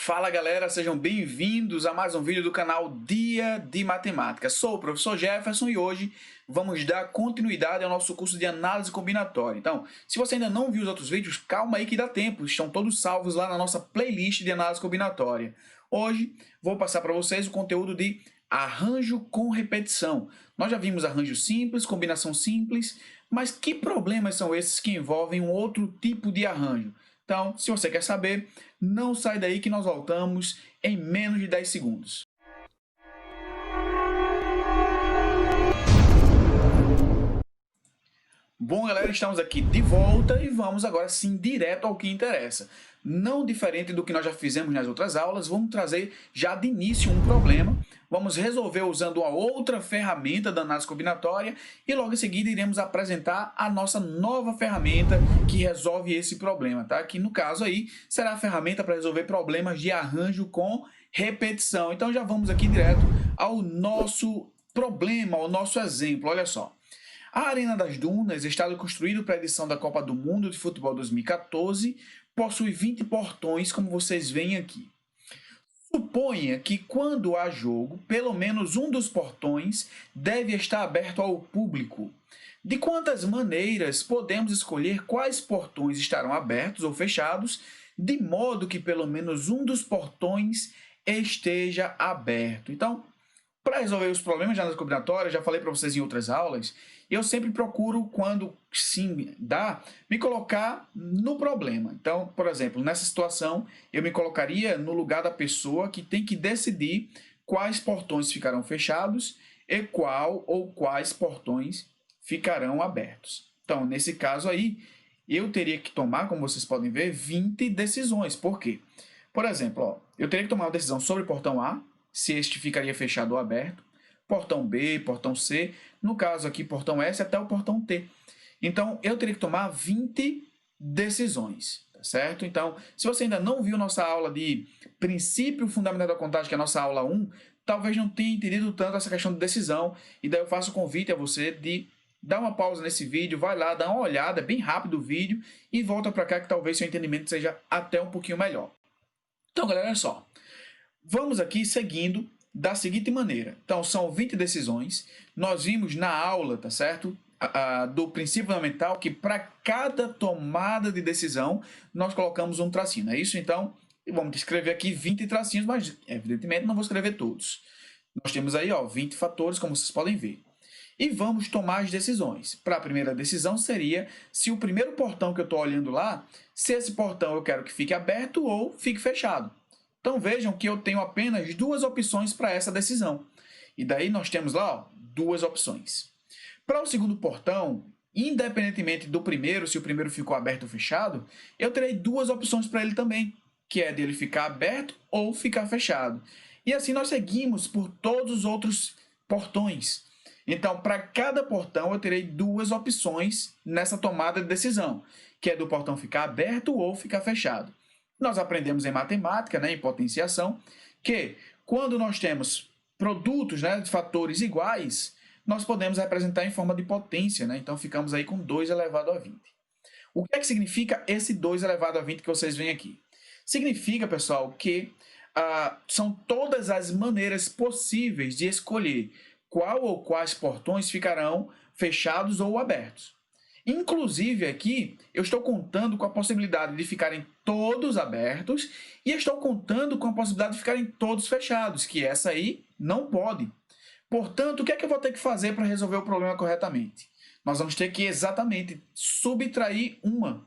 Fala galera, sejam bem-vindos a mais um vídeo do canal Dia de Matemática. Sou o professor Jefferson e hoje vamos dar continuidade ao nosso curso de análise combinatória. Então, se você ainda não viu os outros vídeos, calma aí que dá tempo, estão todos salvos lá na nossa playlist de análise combinatória. Hoje vou passar para vocês o conteúdo de arranjo com repetição. Nós já vimos arranjo simples, combinação simples, mas que problemas são esses que envolvem um outro tipo de arranjo? Então, se você quer saber, não sai daí que nós voltamos em menos de 10 segundos. Bom, galera, estamos aqui de volta e vamos agora sim direto ao que interessa. Não diferente do que nós já fizemos nas outras aulas, vamos trazer já de início um problema, vamos resolver usando uma outra ferramenta da análise combinatória e logo em seguida iremos apresentar a nossa nova ferramenta que resolve esse problema, tá? Que no caso aí será a ferramenta para resolver problemas de arranjo com repetição. Então já vamos aqui direto ao nosso problema, ao nosso exemplo, olha só. A Arena das Dunas, estádio construído para a edição da Copa do Mundo de Futebol 2014, possui 20 portões, como vocês veem aqui. Suponha que quando há jogo, pelo menos um dos portões deve estar aberto ao público. De quantas maneiras podemos escolher quais portões estarão abertos ou fechados, de modo que pelo menos um dos portões esteja aberto? Então, para resolver os problemas de análise combinatória, já falei para vocês em outras aulas, eu sempre procuro, quando sim dá, me colocar no problema. Então, por exemplo, nessa situação, eu me colocaria no lugar da pessoa que tem que decidir quais portões ficarão fechados e qual ou quais portões ficarão abertos. Então, nesse caso aí, eu teria que tomar, como vocês podem ver, 20 decisões. Por quê? Por exemplo, ó, eu teria que tomar uma decisão sobre o portão A, se este ficaria fechado ou aberto, portão B, portão C, no caso aqui portão S até o portão T. Então, eu teria que tomar 20 decisões, tá certo? Então, se você ainda não viu nossa aula de princípio fundamental da contagem, que é a nossa aula 1, talvez não tenha entendido tanto essa questão de decisão, e daí eu faço o convite a você de dar uma pausa nesse vídeo, vai lá, dá uma olhada, é bem rápido o vídeo, e volta para cá que talvez seu entendimento seja até um pouquinho melhor. Então, galera, olha só. Vamos aqui seguindo da seguinte maneira. Então, são 20 decisões. Nós vimos na aula, tá certo? Do princípio fundamental que para cada tomada de decisão, nós colocamos um tracinho, não é isso? Então, vamos escrever aqui 20 tracinhos, mas evidentemente não vou escrever todos. Nós temos aí, ó, 20 fatores, como vocês podem ver. E vamos tomar as decisões. Para a primeira decisão seria se o primeiro portão que eu estou olhando lá, se esse portão eu quero que fique aberto ou fique fechado. Então vejam que eu tenho apenas duas opções para essa decisão. E daí nós temos lá, ó, duas opções. Para o segundo portão, independentemente do primeiro, se o primeiro ficou aberto ou fechado, eu terei duas opções para ele também, que é dele ficar aberto ou ficar fechado. E assim nós seguimos por todos os outros portões. Então, para cada portão, eu terei duas opções nessa tomada de decisão, que é do portão ficar aberto ou ficar fechado. Nós aprendemos em matemática, né, em potenciação, que quando nós temos produtos, né, de fatores iguais, nós podemos representar em forma de potência, né? Então ficamos aí com 2 elevado a 20. O que é que significa esse 2 elevado a 20 que vocês veem aqui? Significa, pessoal, que são todas as maneiras possíveis de escolher qual ou quais portões ficarão fechados ou abertos. Inclusive aqui, eu estou contando com a possibilidade de ficarem todos abertos e estou contando com a possibilidade de ficarem todos fechados, que essa aí não pode. Portanto, o que é que eu vou ter que fazer para resolver o problema corretamente? Nós vamos ter que exatamente subtrair uma.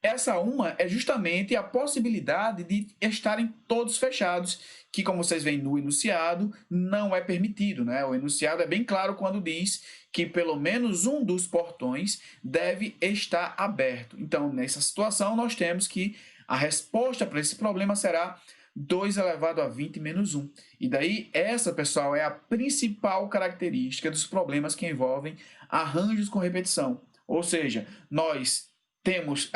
Essa uma é justamente a possibilidade de estarem todos fechados, que, como vocês veem no enunciado, não é permitido, né? O enunciado é bem claro quando diz que pelo menos um dos portões deve estar aberto. Então, nessa situação, nós temos que a resposta para esse problema será 2 elevado a 20 menos 1. E daí, essa, pessoal, é a principal característica dos problemas que envolvem arranjos com repetição. Ou seja, nós temos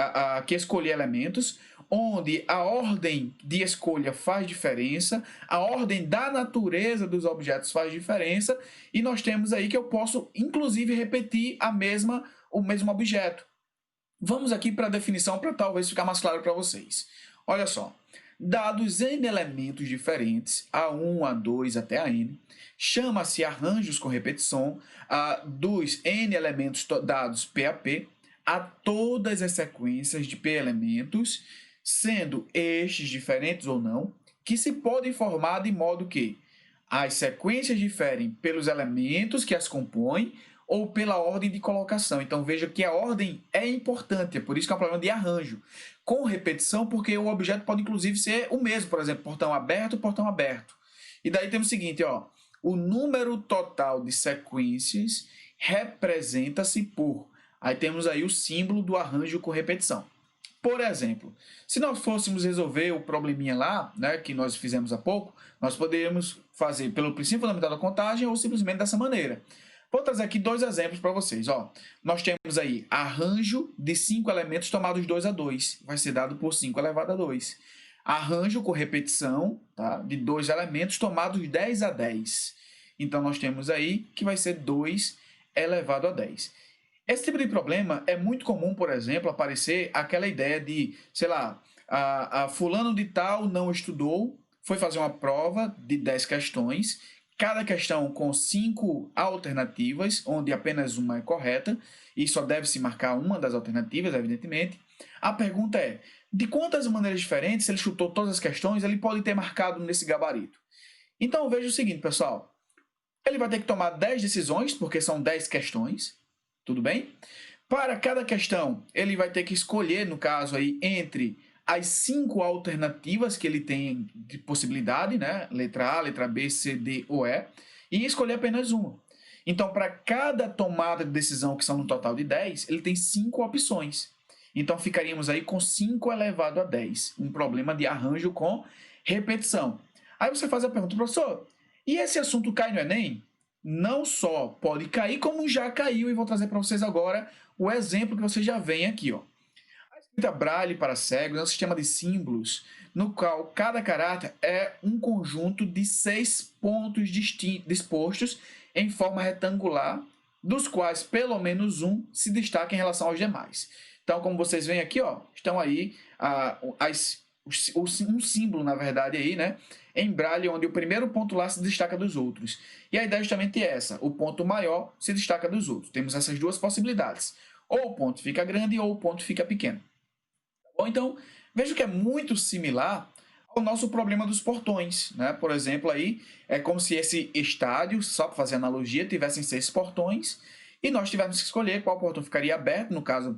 que escolher elementos onde a ordem de escolha faz diferença, a ordem da natureza dos objetos faz diferença, e nós temos aí que eu posso, inclusive, repetir o mesmo objeto. Vamos aqui para a definição para talvez ficar mais claro para vocês. Olha só, dados n elementos diferentes, A1, A2 até a n, chama-se arranjos com repetição dos n elementos dados P a P, a todas as sequências de P elementos, sendo estes diferentes ou não, que se podem formar de modo que as sequências diferem pelos elementos que as compõem ou pela ordem de colocação. Então, veja que a ordem é importante, é por isso que é um problema de arranjo. Com repetição, porque o objeto pode, inclusive, ser o mesmo, por exemplo, portão aberto, portão aberto. E daí temos o seguinte, ó, o número total de sequências representa-se por... Aí temos aí o símbolo do arranjo com repetição. Por exemplo, se nós fôssemos resolver o probleminha lá, né, que nós fizemos há pouco, nós poderíamos fazer pelo princípio fundamental da contagem ou simplesmente dessa maneira. Vou trazer aqui dois exemplos para vocês. Ó, nós temos aí arranjo de 5 elementos tomados 2 a 2. Vai ser dado por 5 elevado a 2. Arranjo com repetição, tá, de 2 elementos tomados 10 a 10. Então, nós temos aí que vai ser 2 elevado a 10. Esse tipo de problema é muito comum, por exemplo, aparecer aquela ideia de, sei lá, a fulano de tal não estudou, foi fazer uma prova de 10 questões, cada questão com 5 alternativas, onde apenas uma é correta, e só deve se marcar uma das alternativas, evidentemente. A pergunta é, de quantas maneiras diferentes, se ele chutou todas as questões, ele pode ter marcado nesse gabarito? Então, veja o seguinte, pessoal, ele vai ter que tomar 10 decisões, porque são 10 questões, tudo bem? Para cada questão, ele vai ter que escolher, no caso aí, entre as 5 alternativas que ele tem de possibilidade, né? Letra A, letra B, C, D ou E, e escolher apenas uma. Então, para cada tomada de decisão, que são no total de 10, ele tem 5 opções. Então, ficaríamos aí com 5 elevado a 10, um problema de arranjo com repetição. Aí você faz a pergunta, professor, e esse assunto cai no Enem? Não só pode cair, como já caiu, e vou trazer para vocês agora o exemplo que vocês já veem aqui. Ó. A escrita Braille para cegos é um sistema de símbolos no qual cada caráter é um conjunto de 6 pontos dispostos em forma retangular, dos quais pelo menos um se destaca em relação aos demais. Então, como vocês veem aqui, ó, estão aí um símbolo, na verdade, aí, né, em Braille, onde o primeiro ponto lá se destaca dos outros. E a ideia é justamente essa, o ponto maior se destaca dos outros. Temos essas duas possibilidades. Ou o ponto fica grande ou o ponto fica pequeno. Ou então, veja que é muito similar ao nosso problema dos portões, né? Por exemplo, aí é como se esse estádio, só para fazer analogia, tivessem 6 portões e nós tivéssemos que escolher qual portão ficaria aberto, no caso,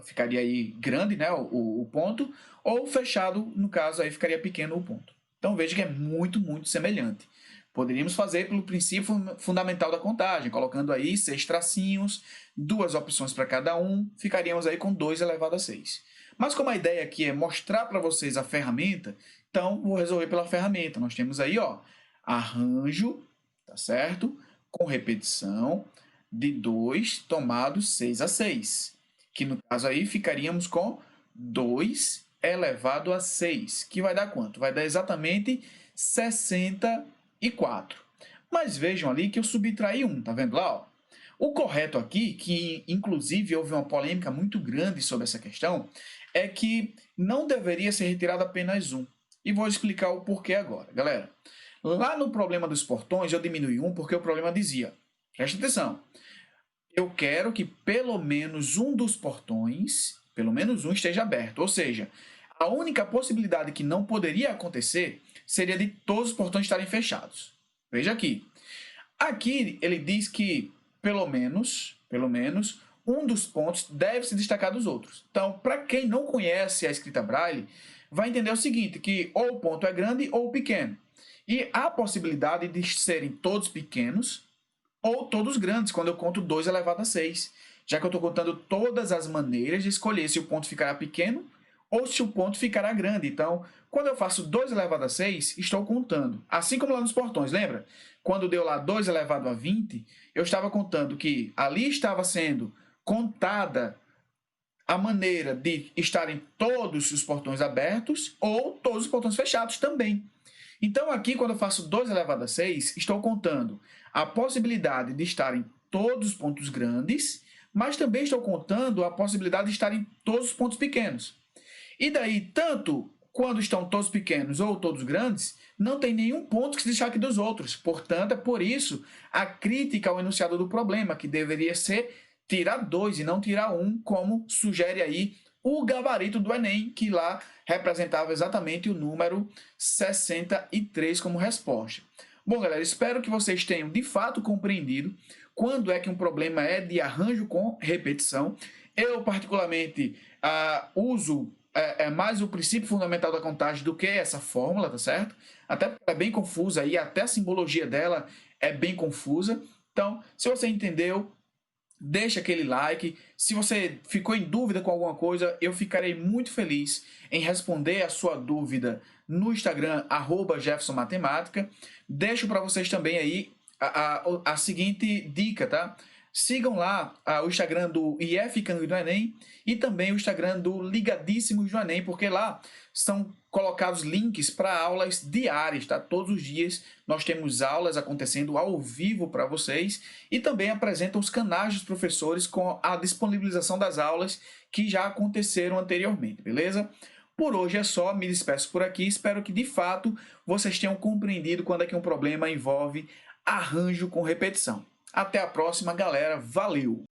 ficaria aí grande, né, o ponto, ou fechado, no caso, aí ficaria pequeno o ponto. Então, veja que é muito, muito semelhante. Poderíamos fazer pelo princípio fundamental da contagem, colocando aí 6 tracinhos, 2 opções para cada um, ficaríamos aí com 2 elevado a 6. Mas como a ideia aqui é mostrar para vocês a ferramenta, então vou resolver pela ferramenta. Nós temos aí, ó, arranjo, tá certo? Com repetição de 2 tomado 6 a 6. Que no caso aí ficaríamos com 2 elevado a 6, que vai dar quanto? Vai dar exatamente 64. Mas vejam ali que eu subtraí 1, tá vendo lá? Ó? O correto aqui, que inclusive houve uma polêmica muito grande sobre essa questão, é que não deveria ser retirado apenas 1. E vou explicar o porquê agora. Galera, lá no problema dos portões eu diminui 1 porque o problema dizia, presta atenção, eu quero que pelo menos um dos portões, pelo menos um, esteja aberto. Ou seja, a única possibilidade que não poderia acontecer seria de todos os portões estarem fechados. Veja aqui. Aqui ele diz que pelo menos um dos pontos deve se destacar dos outros. Então, para quem não conhece a escrita Braille, vai entender o seguinte, que ou o ponto é grande ou pequeno. E há a possibilidade de serem todos pequenos ou todos grandes, quando eu conto 2 elevado a 6. Já que eu estou contando todas as maneiras de escolher se o ponto ficará pequeno ou se o ponto ficará grande. Então, quando eu faço 2 elevado a 6, estou contando. Assim como lá nos portões, lembra? Quando deu lá 2 elevado a 20, eu estava contando que ali estava sendo contada a maneira de estarem todos os portões abertos ou todos os portões fechados também. Então, aqui, quando eu faço 2 elevado a 6, estou contando a possibilidade de estarem todos os pontos grandes, mas também estou contando a possibilidade de estarem todos os pontos pequenos. E daí, tanto Quando estão todos pequenos ou todos grandes, não tem nenhum ponto que se destaque dos outros. Portanto, é por isso a crítica ao enunciado do problema, que deveria ser tirar 2 e não tirar 1, como sugere aí o gabarito do Enem, que lá representava exatamente o número 63 como resposta. Bom, galera, espero que vocês tenham de fato compreendido quando é que um problema é de arranjo com repetição. Eu, particularmente, uso mais o princípio fundamental da contagem do que essa fórmula, tá certo? Até porque é bem confusa e até a simbologia dela é bem confusa. Então, se você entendeu, deixa aquele like. Se você ficou em dúvida com alguma coisa, eu ficarei muito feliz em responder a sua dúvida no Instagram, @JeffersonMatemática. Deixo para vocês também aí a seguinte dica, tá? Sigam lá o Instagram do IF Cândido do Enem e também o Instagram do Ligadíssimos do Enem, porque lá são colocados links para aulas diárias, tá? Todos os dias nós temos aulas acontecendo ao vivo para vocês e também apresentam os canais dos professores com a disponibilização das aulas que já aconteceram anteriormente, beleza? Por hoje é só, me despeço por aqui, espero que de fato vocês tenham compreendido quando é que um problema envolve arranjo com repetição. Até a próxima, galera, valeu!